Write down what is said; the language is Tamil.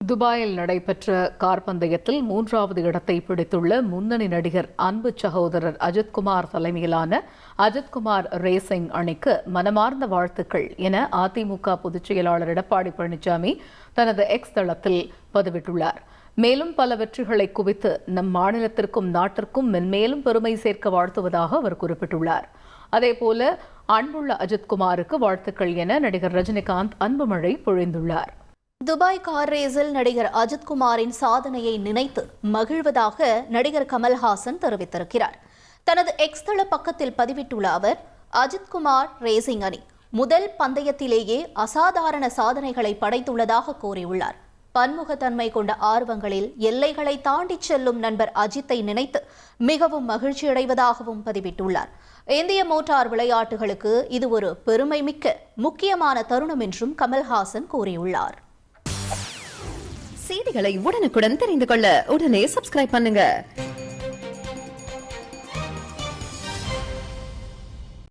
துபாயில் நடைபெற்ற கார் பந்தயத்தில் 3வது இடத்தை பிடித்துள்ள முன்னணி நடிகர் அன்பு சகோதரர் அஜித்குமார் தலைமையிலான அஜித்குமார் ரேசிங் அணிக்கு மனமார்ந்த வாழ்த்துக்கள் என அதிமுக பொதுச் செயலாளர் எடப்பாடி பழனிசாமி தனது எக்ஸ் தளத்தில் பதிவிட்டுள்ளார். மேலும் பல வெற்றிகளை குவித்து நம் மாநிலத்திற்கும் நாட்டிற்கும் மென்மேலும் பெருமை சேர்க்க வாழ்த்துவதாக அவர் குறிப்பிட்டுள்ளார். அதேபோல அன்புள்ள அஜித்குமாருக்கு வாழ்த்துக்கள் என நடிகர் ரஜினிகாந்த் அன்பு மழை பொழிந்துள்ளார். துபாய் கார் ரேஸில் நடிகர் அஜித்குமாரின் சாதனையை நினைத்து மகிழ்வதாக நடிகர் கமல்ஹாசன் தெரிவித்திருக்கிறார். தனது எக்ஸ் தள பக்கத்தில் பதிவிட்டுள்ள அவர், அஜித்குமார் ரேசிங் அணி முதல் பந்தயத்திலேயே அசாதாரண சாதனைகளை படைத்துள்ளதாக கூறியுள்ளார். பன்முகத்தன்மை கொண்ட ஆர்வங்களில் எல்லைகளை தாண்டிச் செல்லும் நண்பர் அஜித்தை நினைத்து மிகவும் மகிழ்ச்சியடைவதாகவும் பதிவிட்டுள்ளார். இந்திய மோட்டார் விளையாட்டுகளுக்கு இது ஒரு பெருமைமிக்க முக்கியமான தருணம் என்றும் கமல்ஹாசன் கூறியுள்ளார். செய்திகளை உடனுக்குடன் தெரிந்து கொள்ள உடனே சப்ஸ்கிரைப் பண்ணுங்க.